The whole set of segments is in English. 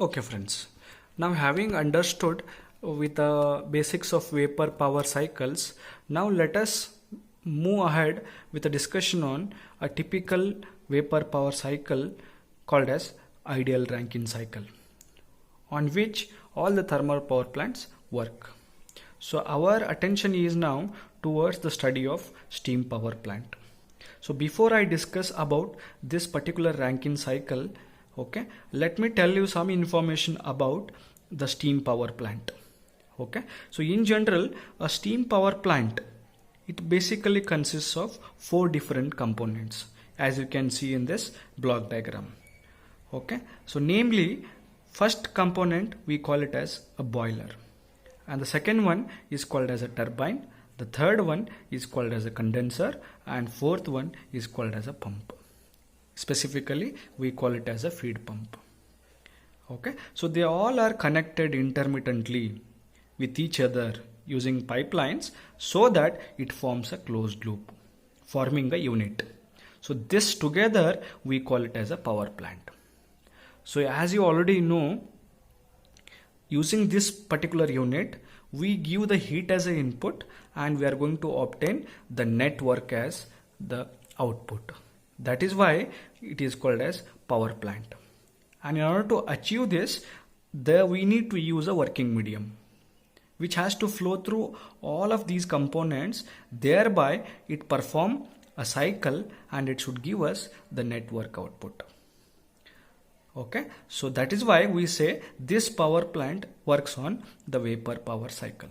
Okay friends, now having understood with the basics of vapor power cycles, now let us move ahead with a discussion on a typical vapor power cycle called as ideal Rankine cycle, on which all the thermal power plants work. So our attention is now towards the study of steam power plant. So before I discuss about this particular Rankine cycle, okay, let me tell you some information about the steam power plant. Okay, so in general, a steam power plant, it basically consists of 4 different components, as you can see in this block diagram. Okay, so namely, first component we call it as a boiler, and the second one is called as a turbine, the third one is called as a condenser, and fourth one is called as a pump. Specifically, we call it as a feed pump. Okay, so they all are connected intermittently with each other using pipelines so that it forms a closed loop, forming a unit. So this together we call it as a power plant. So as you already know, using this particular unit, we give the heat as an input and we are going to obtain the net work as the output. That is why it is called as power plant. And in order to achieve this, we need to use a working medium, which has to flow through all of these components. Thereby it perform a cycle and it should give us the net work output. Okay, so that is why we say this power plant works on the vapor power cycle.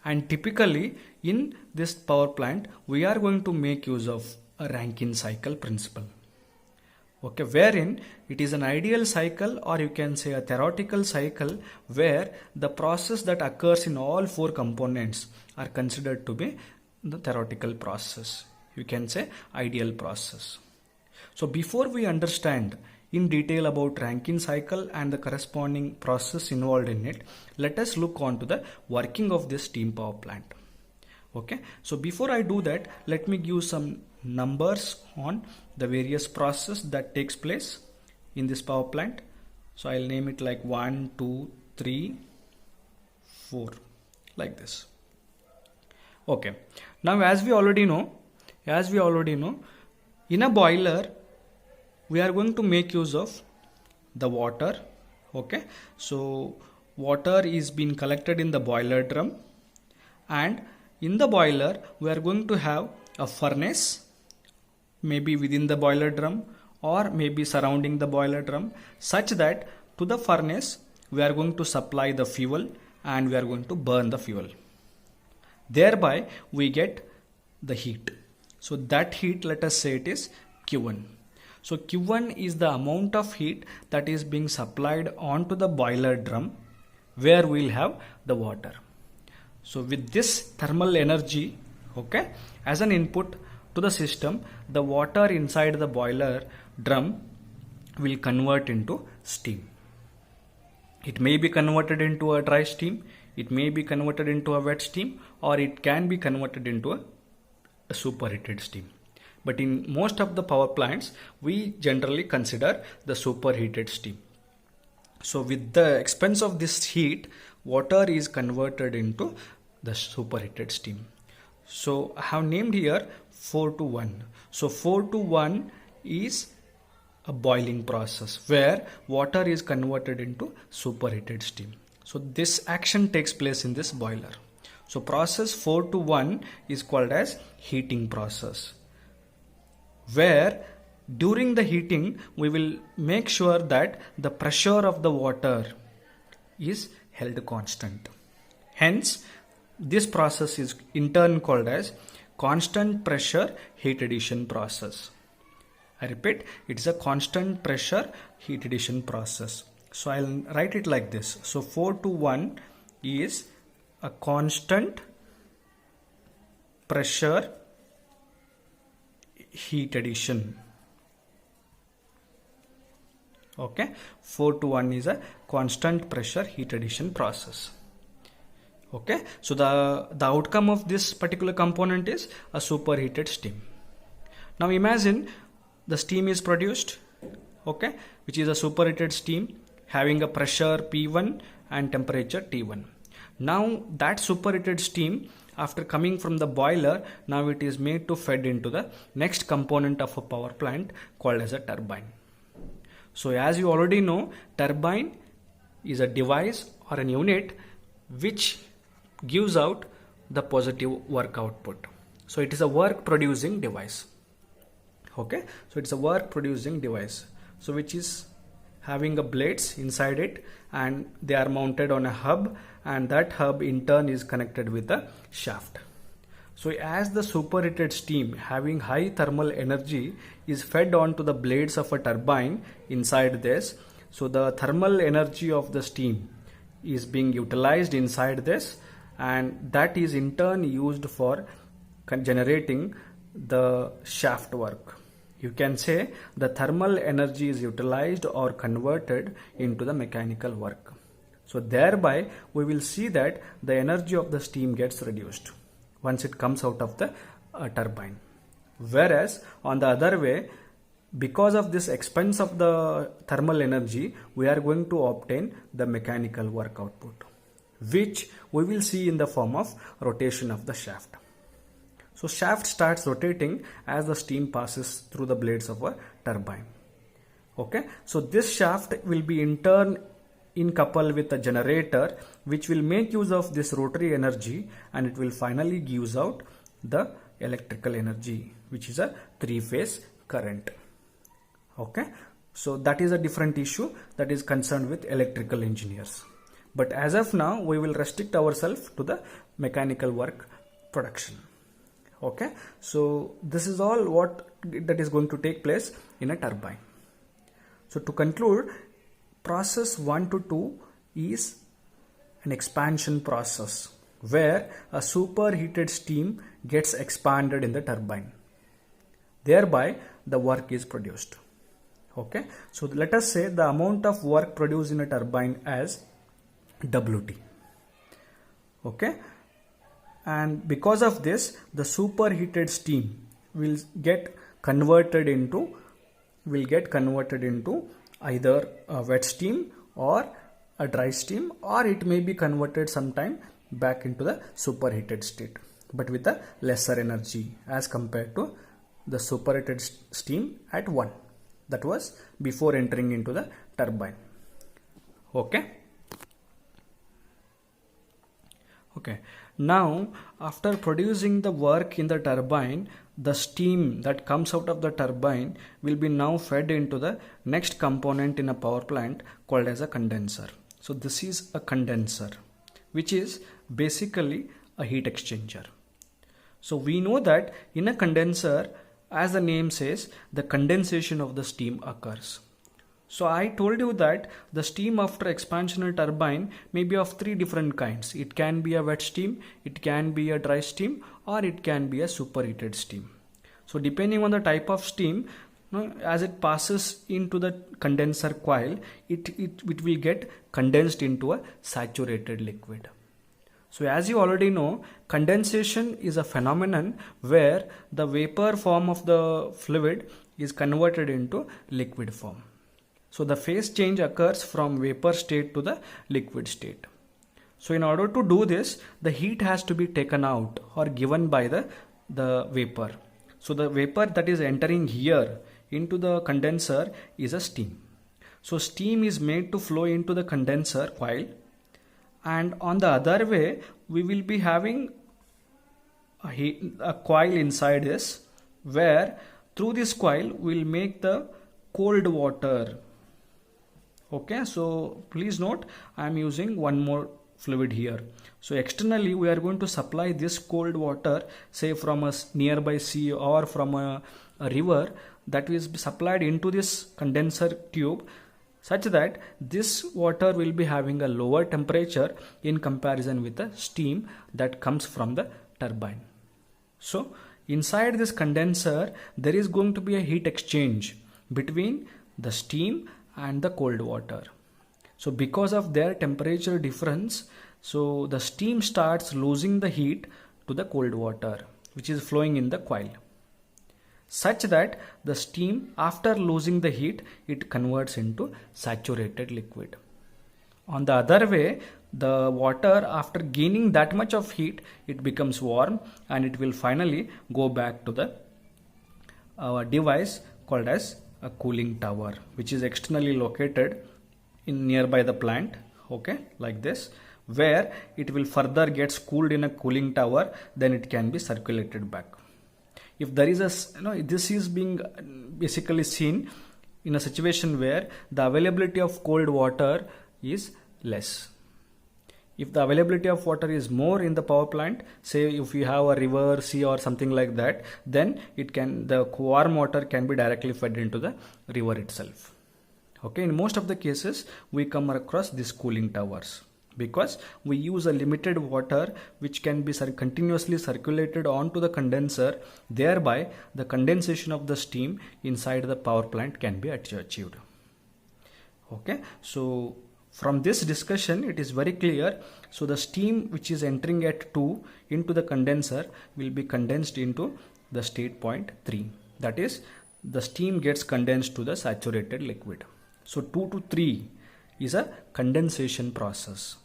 And typically in this power plant, we are going to make use of a Rankine cycle principle. Okay, wherein it is an ideal cycle, or you can say a theoretical cycle, where the process that occurs in all 4 components are considered to be the theoretical process. You can say ideal process. So before we understand in detail about Rankine cycle and the corresponding process involved in it, let us look on to the working of this steam power plant. Okay, so before I do that, let me give some numbers on the various process that takes place in this power plant. So I'll name it like 1, 2, 3, 4, like this. Okay, now as we already know, in a boiler we are going to make use of the water. Okay, so water is being collected in the boiler drum, and in the boiler we are going to have a furnace, maybe within the boiler drum or maybe surrounding the boiler drum, such that to the furnace we are going to supply the fuel and we are going to burn the fuel. Thereby we get the heat. So that heat, let us say it is Q1. So Q1 is the amount of heat that is being supplied onto the boiler drum where we'll have the water. So with this thermal energy, okay, as an input to the system, the water inside the boiler drum will convert into steam. It may be converted into a dry steam, it may be converted into a wet steam, or it can be converted into a superheated steam. But in most of the power plants, we generally consider the superheated steam. So with the expense of this heat, water is converted into the superheated steam. So I have named here 4 to 1. So 4 to 1 is a boiling process where water is converted into superheated steam. So this action takes place in this boiler. So process 4 to 1 is called as heating process, where during the heating we will make sure that the pressure of the water is held constant. Hence this process is in turn called as constant pressure heat addition process. I repeat, it is a constant pressure heat addition process. So I'll write it like this. So 4 to 1 is a constant pressure heat addition. Okay, 4 to 1 is a constant pressure heat addition process. Okay, so the outcome of this particular component is a superheated steam. Now imagine the steam is produced, okay, which is a superheated steam, having a pressure P1 and temperature T1. Now that superheated steam, after coming from the boiler, now it is made to fed into the next component of a power plant called as a turbine. So as you already know, turbine is a device or an unit which gives out the positive work output. So it is a work producing device. Okay, so it's a work producing device, so which is having a blades inside it, and they are mounted on a hub, and that hub in turn is connected with the shaft. So as the superheated steam having high thermal energy is fed onto the blades of a turbine inside this, so the thermal energy of the steam is being utilized inside this, and that is in turn used for generating the shaft work. You can say the thermal energy is utilized or converted into the mechanical work. So thereby we will see that the energy of the steam gets reduced once it comes out of the turbine. Whereas on the other way, because of this expense of the thermal energy, we are going to obtain the mechanical work output, which we will see in the form of rotation of the shaft. So shaft starts rotating as the steam passes through the blades of a turbine. Okay, so this shaft will be in turn in couple with a generator which will make use of this rotary energy, and it will finally gives out the electrical energy, which is a three-phase current. Okay, so that is a different issue that is concerned with electrical engineers. But as of now, we will restrict ourselves to the mechanical work production. Okay, so this is all what that is going to take place in a turbine. So to conclude, process 1 to 2 is an expansion process where a superheated steam gets expanded in the turbine. Thereby the work is produced. Okay, so let us say the amount of work produced in a turbine as WT. Okay, and because of this, the superheated steam will get converted into either a wet steam or a dry steam, or it may be converted sometime back into the superheated state, but with a lesser energy as compared to the superheated steam at 1, that was before entering into the turbine. Okay. Okay, now after producing the work in the turbine, the steam that comes out of the turbine will be now fed into the next component in a power plant called as a condenser. So this is a condenser, which is basically a heat exchanger. So we know that in a condenser, as the name says, the condensation of the steam occurs. So I told you that the steam after expansional turbine may be of 3 different kinds. It can be a wet steam, it can be a dry steam, or it can be a superheated steam. So depending on the type of steam, as it passes into the condenser coil, it will get condensed into a saturated liquid. So as you already know, condensation is a phenomenon where the vapor form of the fluid is converted into liquid form. So the phase change occurs from vapor state to the liquid state. So in order to do this, the heat has to be taken out or given by the vapor. So the vapor that is entering here into the condenser is a steam. So steam is made to flow into the condenser coil, and on the other way we will be having a coil inside this, where through this coil we will make the cold water. Okay, so please note I am using one more fluid here. So externally we are going to supply this cold water, say from a nearby sea or from a river, that is supplied into this condenser tube, such that this water will be having a lower temperature in comparison with the steam that comes from the turbine. So inside this condenser there is going to be a heat exchange between the steam and the cold water. So because of their temperature difference, so the steam starts losing the heat to the cold water which is flowing in the coil. such that the steam, after losing the heat, it converts into saturated liquid. On the other way, the water, after gaining that much of heat, it becomes warm and it will finally go back to the device called as a cooling tower, which is externally located in nearby the plant, okay, like this, where it will further gets cooled in a cooling tower, then it can be circulated back. If there is a, this is being basically seen in a situation where the availability of cold water is less. If the availability of water is more in the power plant, say if you have a river, sea or something like that, then the warm water can be directly fed into the river itself. Okay, in most of the cases we come across these cooling towers because we use a limited water which can be continuously circulated onto the condenser, thereby the condensation of the steam inside the power plant can be achieved. Okay, so from this discussion it is very clear. So the steam which is entering at 2 into the condenser will be condensed into the state point 3. That is, the steam gets condensed to the saturated liquid. So 2 to 3 is a condensation process.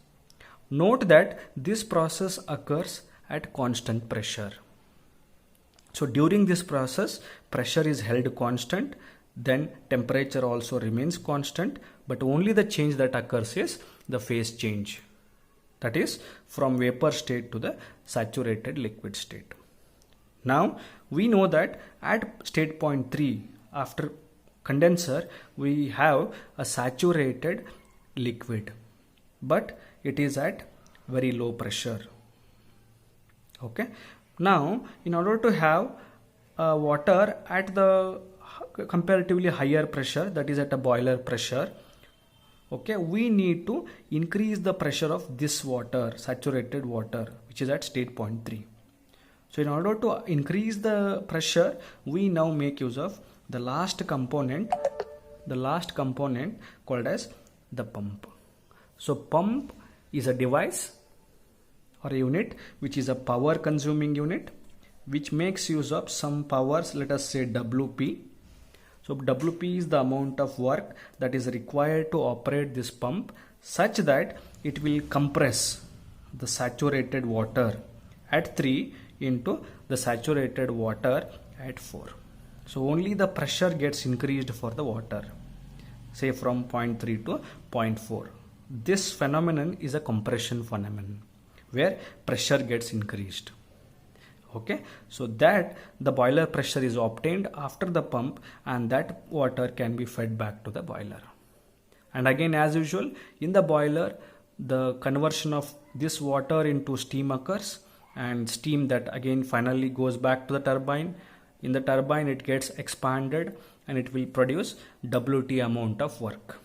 Note that this process occurs at constant pressure. So during this process, pressure is held constant, then temperature also remains constant, but only the change that occurs is the phase change. That is from vapor state to the saturated liquid state. Now we know that at state point 3, after condenser, we have a saturated liquid, but it is at very low pressure. Okay. Now in order to have water at the comparatively higher pressure, that is at a boiler pressure, okay, we need to increase the pressure of this water, saturated water, which is at state point 3. So in order to increase the pressure, we now make use of the last component called as the pump. So pump is a device or a unit which is a power consuming unit which makes use of some powers, let us say WP. So WP is the amount of work that is required to operate this pump such that it will compress the saturated water at 3 into the saturated water at 4. So only the pressure gets increased for the water, say from 0.3 to 0.4. This phenomenon is a compression phenomenon where pressure gets increased. Okay, so that the boiler pressure is obtained after the pump and that water can be fed back to the boiler. And again, as usual, in the boiler, the conversion of this water into steam occurs, and steam that again finally goes back to the turbine. In the turbine, it gets expanded and it will produce WT amount of work,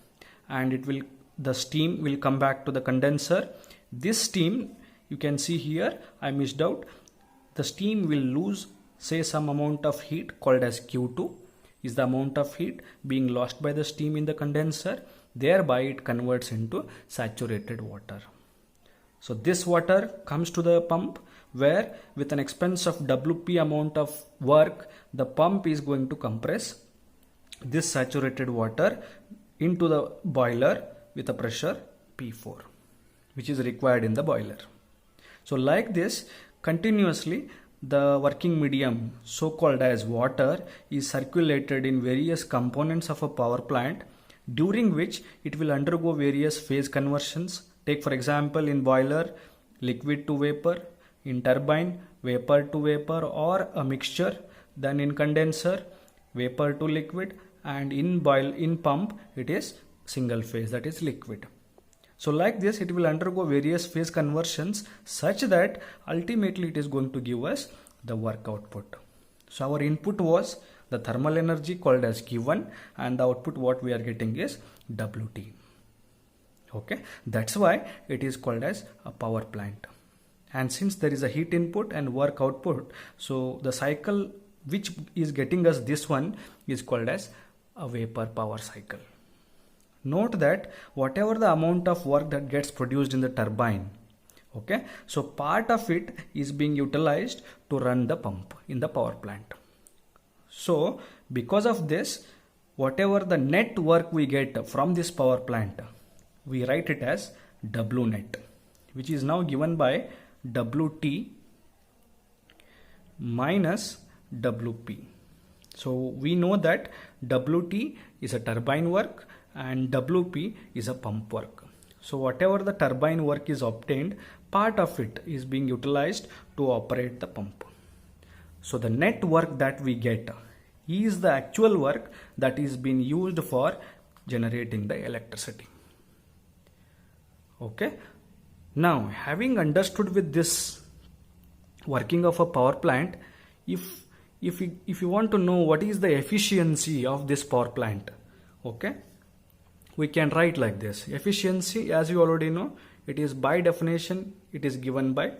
and the steam will come back to the condenser. This steam, you can see here, I missed out. The steam will lose, say, some amount of heat called as Q2 is the amount of heat being lost by the steam in the condenser. Thereby it converts into saturated water. So this water comes to the pump where with an expense of WP amount of work, the pump is going to compress this saturated water into the boiler with a pressure P4, which is required in the boiler. So like this, continuously the working medium, so called as water, is circulated in various components of a power plant, during which it will undergo various phase conversions. Take for example, in boiler, liquid to vapor; in turbine, vapor to vapor or a mixture; then in condenser, vapor to liquid; and in pump it is single phase, that is liquid. So like this, it will undergo various phase conversions such that ultimately it is going to give us the work output. So our input was the thermal energy called as Q1, and the output what we are getting is WT. Okay, that's why it is called as a power plant. And since there is a heat input and work output, so the cycle which is getting us this one is called as a vapor power cycle. Note that whatever the amount of work that gets produced in the turbine, okay, so part of it is being utilized to run the pump in the power plant. So because of this, whatever the net work we get from this power plant, we write it as W net, which is now given by WT minus WP. So we know that WT is a turbine work and WP is a pump work. So whatever the turbine work is obtained, part of it is being utilized to operate the pump. So the net work that we get is the actual work that is being used for generating the electricity. Okay. Now, having understood with this working of a power plant, if you want to know what is the efficiency of this power plant, okay, we can write like this. Efficiency, as you already know, it is by definition, it is given by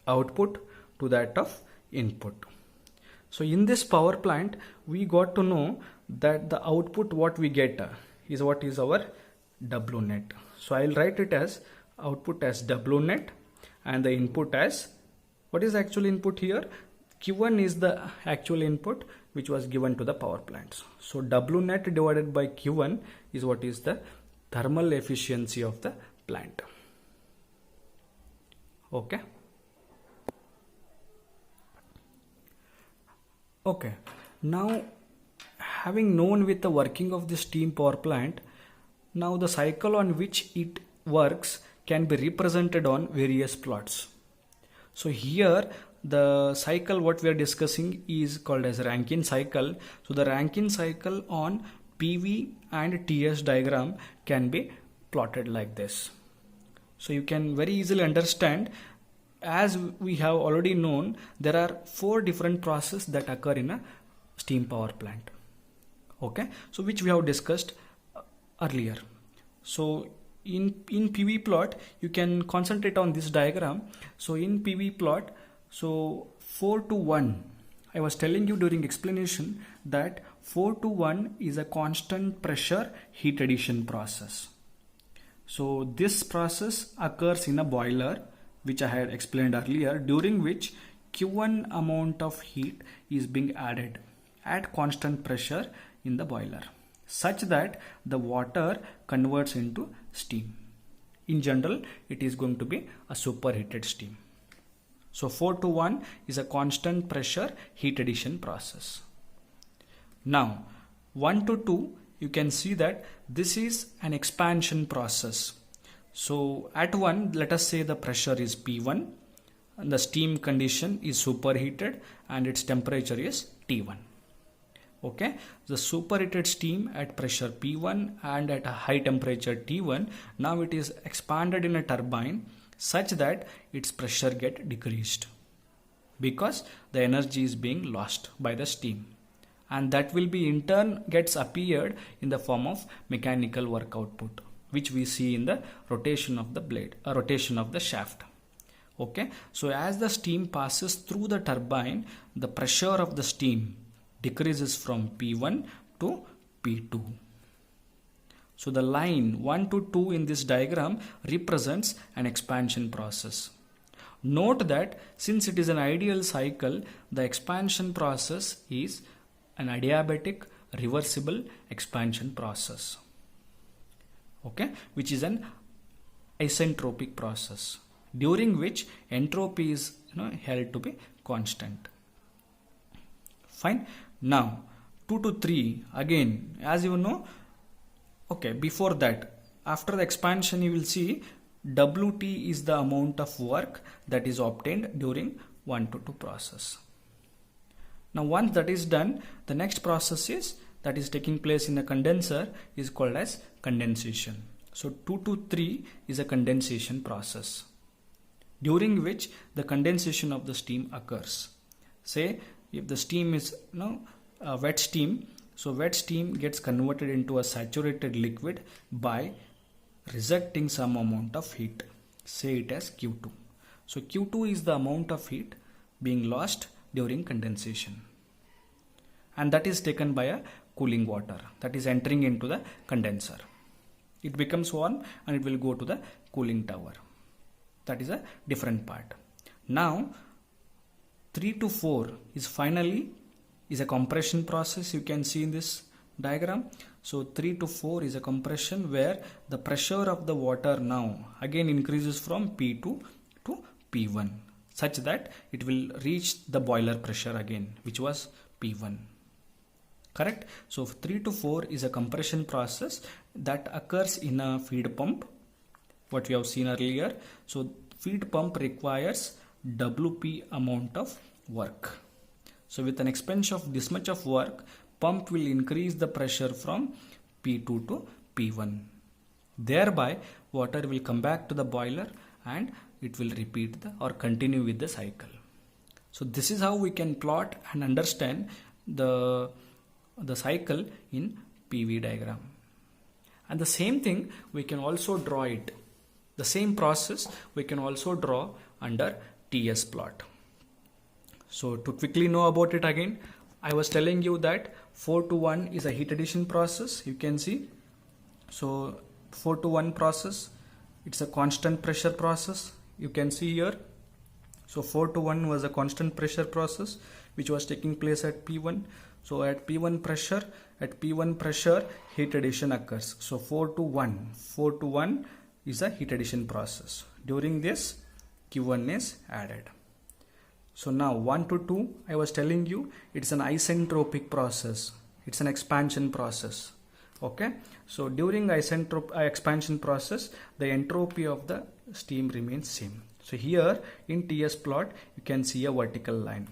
output to that of input. So in this power plant, we got to know that the output what we get is what is our W net. So I'll write it as output as W net and the input as, what is actual input here? Q1 is the actual input which was given to the power plants. So W net divided by Q1 is what is the thermal efficiency of the plant. Okay. Okay. Now, having known with the working of the steam power plant, now the cycle on which it works can be represented on various plots. So here the cycle what we are discussing is called as Rankine cycle. So the Rankine cycle on PV and TS diagram can be plotted like this. So you can very easily understand, as we have already known, there are 4 different processes that occur in a steam power plant. Okay, so which we have discussed earlier. So in PV plot, you can concentrate on this diagram. So in PV plot, so 4 to 1, I was telling you during explanation that 4 to 1 is a constant pressure heat addition process. So this process occurs in a boiler, which I had explained earlier, during which Q1 amount of heat is being added at constant pressure in the boiler, such that the water converts into steam. In general, it is going to be a superheated steam. So 4 to 1 is a constant pressure heat addition process. Now 1 to 2, you can see that this is an expansion process. So at 1, let us say the pressure is P1 and the steam condition is superheated and its temperature is T1. Okay, the superheated steam at pressure P1 and at a high temperature T1, now it is expanded in a turbine such that its pressure get decreased because the energy is being lost by the steam, and that will be in turn gets appeared in the form of mechanical work output, which we see in the rotation of the blade, a rotation of the shaft. Okay, so as the steam passes through the turbine, the pressure of the steam decreases from P1 to P2. So the line 1 to 2 in this diagram represents an expansion process. Note that since it is an ideal cycle, the expansion process is an adiabatic reversible expansion process. Okay, which is an isentropic process, during which entropy is held to be constant. Fine. Now 2 to 3, again, as you know, okay, before that, after the expansion, you will see WT is the amount of work that is obtained during 1 to 2 process. Now once that is done, the next process is that is taking place in a condenser is called as condensation. So 2 to 3 is a condensation process, during which the condensation of the steam occurs. Say if the steam is wet steam, so wet steam gets converted into a saturated liquid by rejecting some amount of heat. Say it as Q2. So Q2 is the amount of heat being lost during condensation, and that is taken by a cooling water that is entering into the condenser. It becomes warm and it will go to the cooling tower. That is a different part. Now 3 to 4 is finally is a compression process, you can see in this diagram. So 3 to 4 is a compression where the pressure of the water now again increases from P2 to P1 such that it will reach the boiler pressure again, which was P1. Correct? So 3 to 4 is a compression process that occurs in a feed pump, what we have seen earlier. So feed pump requires WP amount of work. So with an expense of this much of work, pump will increase the pressure from P2 to P1. Thereby, water will come back to the boiler and it will repeat or continue with the cycle. So this is how we can plot and understand the cycle in PV diagram. And the same thing we can also draw it. The same process we can also draw under TS plot. So to quickly know about it again, I was telling you that 4 to 1 is a heat addition process. You can see. So 4 to 1 process, it's a constant pressure process. You can see here. So 4 to 1 was a constant pressure process which was taking place at P1. So at P1 pressure, heat addition occurs. So 4 to 1 is a heat addition process. During this, Q1 is added. So now 1 to 2, I was telling you, it's an isentropic process. It's an expansion process. Okay. So during expansion process, the entropy of the steam remains same. So here in TS plot, you can see a vertical line.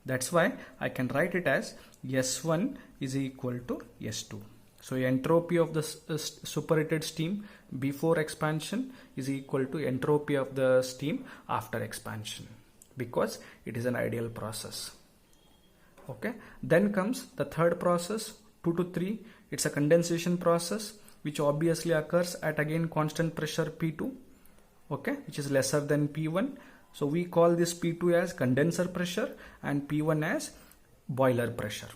That's why I can write it as S1 is equal to S2. So entropy of the superheated steam before expansion is equal to entropy of the steam after expansion, because it is an ideal process. Okay. Then comes the third process, 2 to 3. It's a condensation process which obviously occurs at again constant pressure P2, okay, which is lesser than P1. So we call this P2 as condenser pressure and P1 as boiler pressure.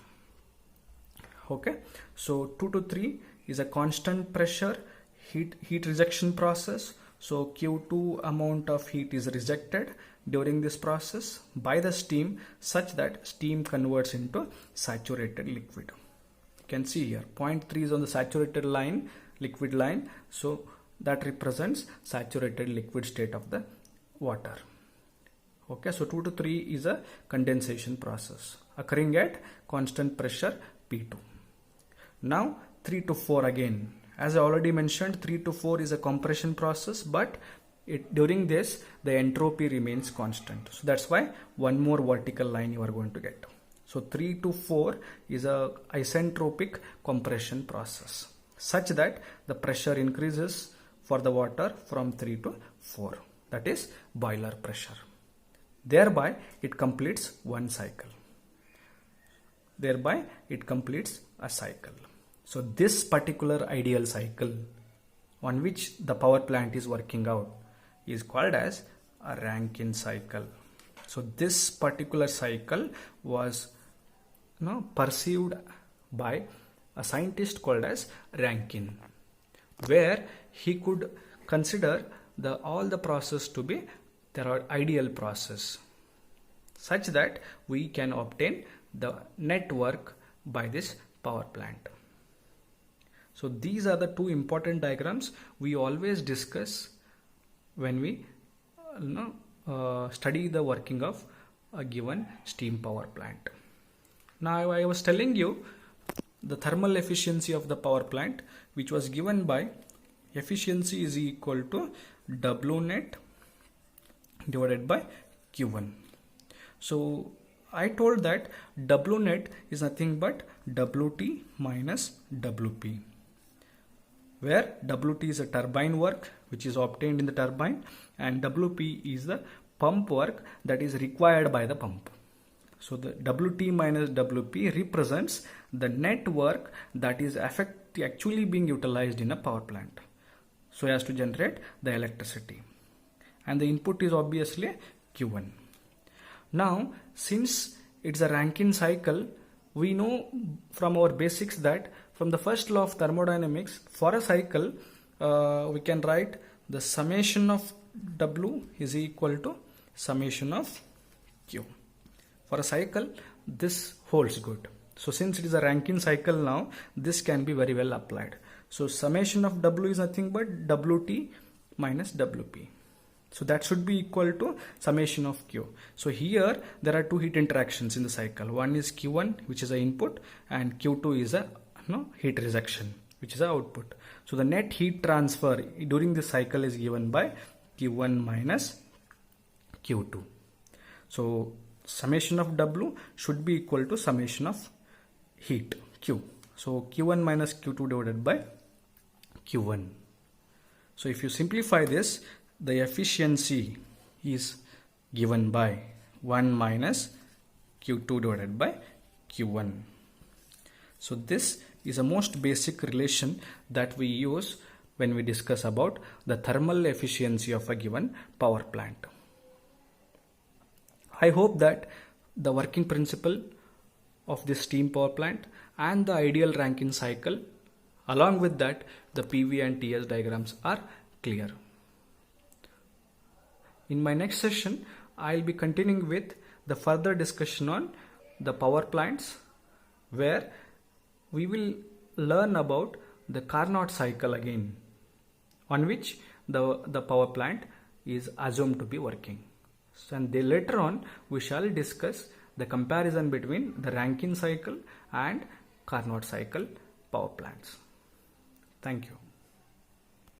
Okay. So 2 to 3 is a constant pressure heat rejection process. So Q2 amount of heat is rejected during this process by the steam such that steam converts into saturated liquid. You can see here 0.3 is on the saturated line, liquid line. So that represents saturated liquid state of the water. Okay, so 2 to 3 is a condensation process occurring at constant pressure P2. Now 3 to 4 again. As I already mentioned, 3 to 4 is a compression process, but during this the entropy remains constant. So that's why one more vertical line you are going to get. So 3 to 4 is a isentropic compression process such that the pressure increases for the water from 3 to 4. That is boiler pressure. Thereby it completes one cycle. Thereby it completes a cycle. So this particular ideal cycle on which the power plant is working out is called as a Rankine cycle. So this particular cycle was perceived by a scientist called as Rankine, where he could consider all the process to be their ideal process such that we can obtain the net work by this power plant. So these are the two important diagrams we always discuss when we study the working of a given steam power plant. Now I was telling you the thermal efficiency of the power plant, which was given by efficiency is equal to W net divided by Q1. So I told that W net is nothing but WT minus WP, where WT is a turbine work which is obtained in the turbine and WP is the pump work that is required by the pump. So the WT minus WP represents the net work that is actually being utilized in a power plant so as to generate the electricity, and the input is obviously Q1. Now since it's a Rankine cycle, we know from our basics that from the first law of thermodynamics, for a cycle we can write the summation of W is equal to summation of Q. For a cycle, this holds good. So since it is a Rankine cycle now, this can be very well applied. So summation of W is nothing but WT minus WP. So that should be equal to summation of Q. So here there are two heat interactions in the cycle. One is Q1, which is the input, and Q2 is a heat rejection, which is the output. So the net heat transfer during this cycle is given by Q1 minus Q2. So summation of W should be equal to summation of heat Q. So Q1 minus Q2 divided by Q1. So if you simplify this, the efficiency is given by 1 minus Q2 divided by Q1. So this is a most basic relation that we use when we discuss about the thermal efficiency of a given power plant. I hope that the working principle of this steam power plant and the ideal Rankine cycle, along with that the PV and TS diagrams, are clear. In my next session, I'll be continuing with the further discussion on the power plants, where we will learn about the Carnot cycle again, on which the power plant is assumed to be working. And then later on we shall discuss the comparison between the Rankine cycle and Carnot cycle power plants. Thank you.